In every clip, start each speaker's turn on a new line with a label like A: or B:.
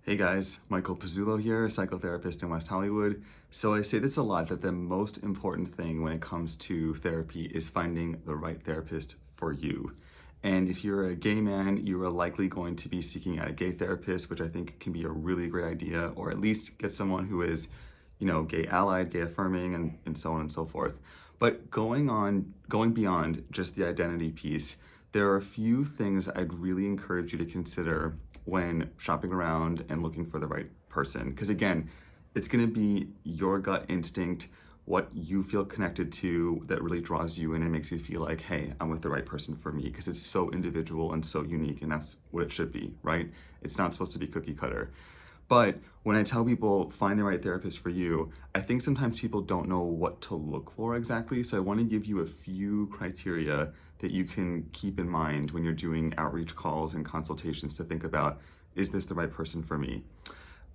A: Hey guys, Michael Pizzulo here, psychotherapist in West Hollywood. So I say this a lot that the most important thing when it comes to therapy is finding the right therapist for you. And if you're a gay man, you are likely going to be seeking out a gay therapist, which I think can be a really great idea, or at least get someone who is, gay allied, gay affirming, and so on and so forth. But going beyond just the identity piece, there are a few things I'd really encourage you to consider when shopping around and looking for the right person. Because again, it's going to be your gut instinct, what you feel connected to that really draws you in and makes you feel like, hey, I'm with the right person for me, because it's so individual and so unique, and that's what it should be, right? It's not supposed to be cookie cutter. But when I tell people find the right therapist for you, I think sometimes people don't know what to look for exactly. So I want to give you a few criteria that you can keep in mind when you're doing outreach calls and consultations to think about, is this the right person for me?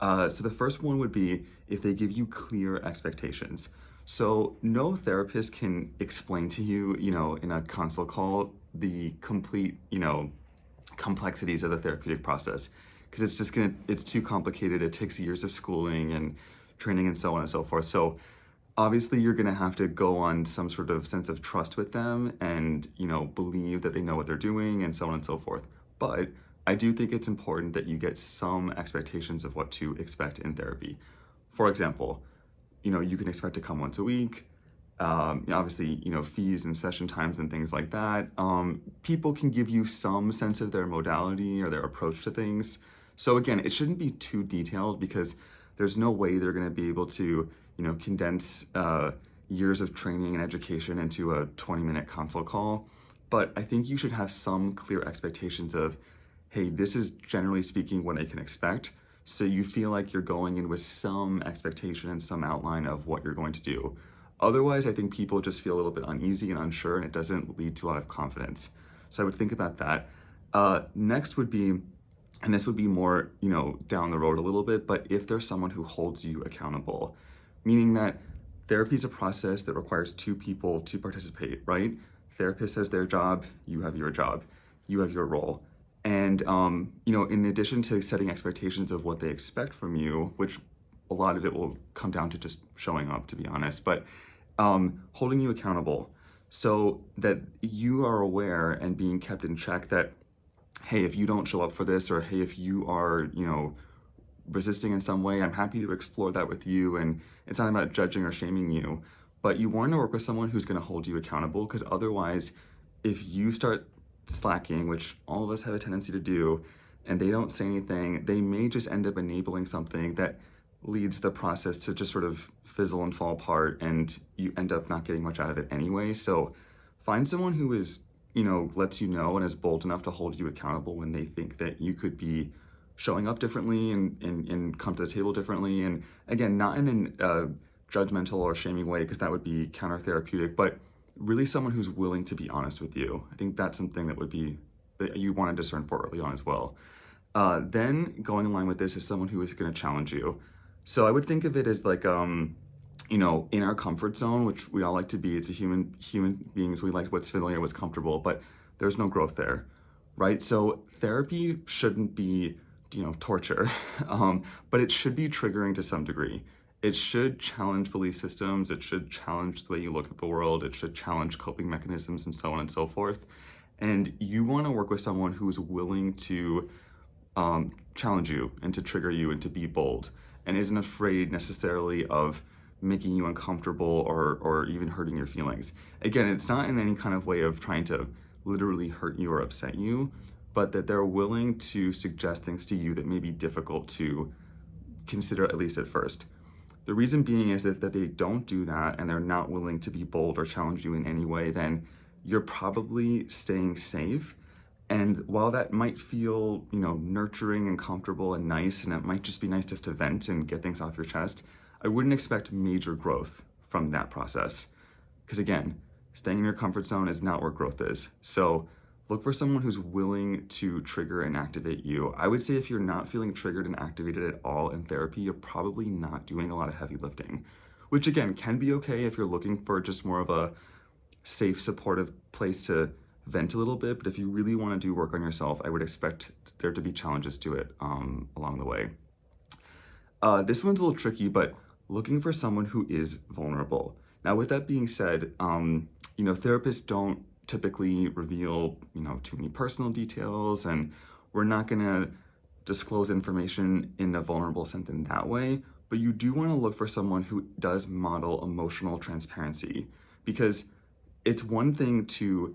A: So the first one would be if they give you clear expectations. So no therapist can explain to you, in a consult call, the complete, complexities of the therapeutic process, because it's too complicated. It takes years of schooling and training and so on and so forth. So obviously you're gonna have to go on some sort of sense of trust with them and, believe that they know what they're doing and so on and so forth. But I do think it's important that you get some expectations of what to expect in therapy. For example, you can expect to come once a week. Obviously, fees and session times and things like that. People can give you some sense of their modality or their approach to things. So again, it shouldn't be too detailed because there's no way they're going to be able to, condense years of training and education into a 20-minute consult call. But I think you should have some clear expectations of, hey, this is generally speaking what I can expect. So you feel like you're going in with some expectation and some outline of what you're going to do. Otherwise, I think people just feel a little bit uneasy and unsure, and it doesn't lead to a lot of confidence. So I would think about that. Next would be, and this would be more, down the road a little bit, but if there's someone who holds you accountable, meaning that therapy is a process that requires two people to participate, right? Therapist has their job, you have your job, you have your role. And, in addition to setting expectations of what they expect from you, which a lot of it will come down to just showing up, to be honest, but holding you accountable so that you are aware and being kept in check that, hey, if you don't show up for this, or hey, if you are, resisting in some way, I'm happy to explore that with you. And it's not about judging or shaming you, but you want to work with someone who's going to hold you accountable, because otherwise, if you start slacking, which all of us have a tendency to do, and they don't say anything, they may just end up enabling something that leads the process to just sort of fizzle and fall apart, and you end up not getting much out of it anyway. So find someone who is, lets you know and is bold enough to hold you accountable when they think that you could be showing up differently and come to the table differently. And again, not in a judgmental or shaming way, because that would be counter-therapeutic, but really someone who's willing to be honest with you. I think that's something that you want to discern for early on as well. Then going in line with this is someone who is going to challenge you. So I would think of it as like, in our comfort zone, which we all like to be. It's a human beings. We like what's familiar, what's comfortable, but there's no growth there, right? So therapy shouldn't be, torture, but it should be triggering to some degree. It should challenge belief systems. It should challenge the way you look at the world. It should challenge coping mechanisms and so on and so forth. And you want to work with someone who's willing to challenge you and to trigger you and to be bold, and isn't afraid necessarily of making you uncomfortable or even hurting your feelings. Again, it's not in any kind of way of trying to literally hurt you or upset you, but that they're willing to suggest things to you that may be difficult to consider, at least at first. The reason being is that they don't do that and they're not willing to be bold or challenge you in any way, then you're probably staying safe. And while that might feel, nurturing and comfortable and nice, and it might just be nice just to vent and get things off your chest, I wouldn't expect major growth from that process. Because again, staying in your comfort zone is not where growth is. So look for someone who's willing to trigger and activate you. I would say if you're not feeling triggered and activated at all in therapy, you're probably not doing a lot of heavy lifting, which again, can be okay if you're looking for just more of a safe, supportive place to vent a little bit. But if you really want to do work on yourself, I would expect there to be challenges to it along the way. This one's a little tricky, but looking for someone who is vulnerable. Now, with that being said, therapists don't typically reveal, too many personal details, and we're not gonna disclose information in a vulnerable sense in that way. But you do want to look for someone who does model emotional transparency, because it's one thing to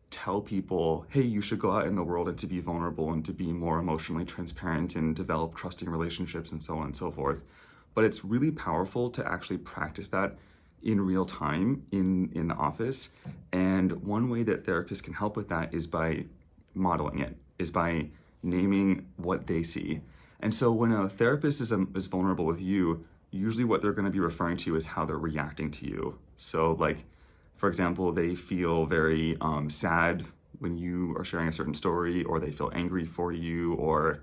A: tell people, hey, you should go out in the world and to be vulnerable and to be more emotionally transparent and develop trusting relationships and so on and so forth. But it's really powerful to actually practice that in real time in the office. And one way that therapists can help with that is by modeling it, is by naming what they see. And so when a therapist is vulnerable with you, usually what they're going to be referring to is how they're reacting to you. So like, for example, they feel very sad when you are sharing a certain story, or they feel angry for you, or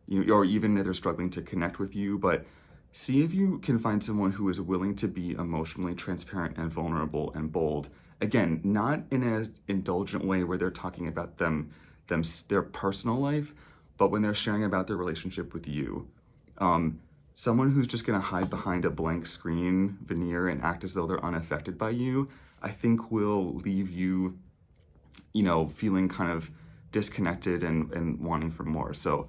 A: even if they're struggling to connect with you. But see if you can find someone who is willing to be emotionally transparent and vulnerable and bold. Again, not in an indulgent way where they're talking about their personal life, but when they're sharing about their relationship with you. Someone who's just going to hide behind a blank screen veneer and act as though they're unaffected by you, I think will leave you, feeling kind of disconnected and wanting for more. So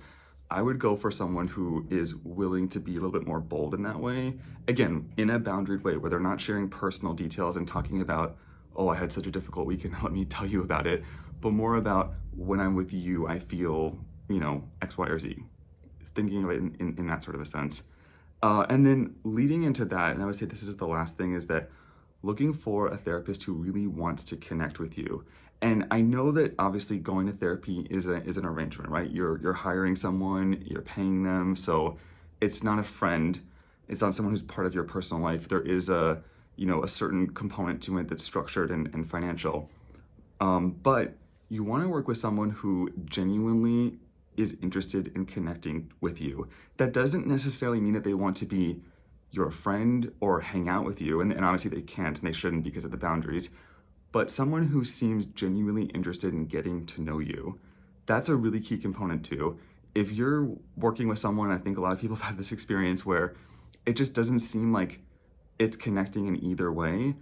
A: I would go for someone who is willing to be a little bit more bold in that way. Again, in a boundaried way where they're not sharing personal details and talking about, oh, I had such a difficult weekend, let me tell you about it, but more about when I'm with you, I feel, X, Y, or Z. Thinking of it in that sort of a sense. And then leading into that, and I would say this is the last thing, is that looking for a therapist who really wants to connect with you. And I know that obviously going to therapy is an arrangement, right? You're hiring someone, you're paying them, so it's not a friend. It's not someone who's part of your personal life. There is a certain component to it that's structured and financial. But you want to work with someone who genuinely is interested in connecting with you. That doesn't necessarily mean that they want to be your friend or hang out with you, and obviously they can't and they shouldn't because of the boundaries, but someone who seems genuinely interested in getting to know you. That's a really key component too. If you're working with someone, I think a lot of people have had this experience where it just doesn't seem like it's connecting in either way,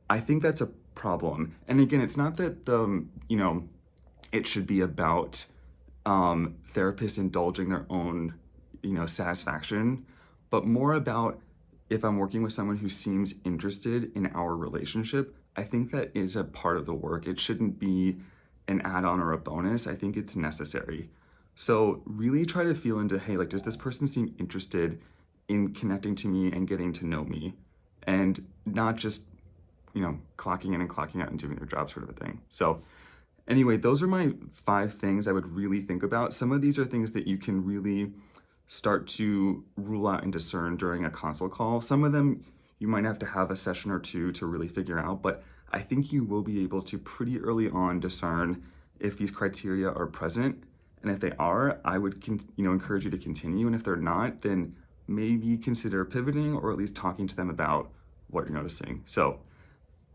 A: I think that's a problem. And again, it's not that it should be about therapists indulging their own, satisfaction, but more about if I'm working with someone who seems interested in our relationship, I think that is a part of the work. It shouldn't be an add-on or a bonus. I think it's necessary. So really try to feel into, hey, like, does this person seem interested in connecting to me and getting to know me? And not just, clocking in and clocking out and doing their job sort of a thing. So anyway, those are my 5 things I would really think about. Some of these are things that you can really start to rule out and discern during a consult call. Some of them you might have to have a session or 2 to really figure out, but I think you will be able to pretty early on discern if these criteria are present. And if they are, I would encourage you to continue. And if they're not, then maybe consider pivoting or at least talking to them about what you're noticing. So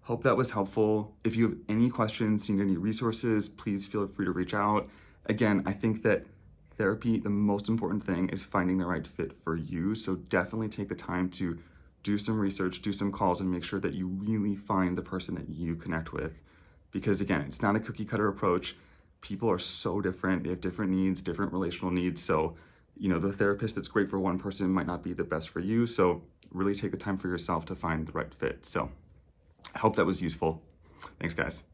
A: hope that was helpful. If you have any questions, need any resources, please feel free to reach out. Again, I think that therapy, the most important thing is finding the right fit for you. So definitely take the time to do some research, do some calls, and make sure that you really find the person that you connect with. Because again, it's not a cookie cutter approach. People are so different. They have different needs, different relational needs. So, the therapist that's great for one person might not be the best for you. So really take the time for yourself to find the right fit. So I hope that was useful. Thanks, guys.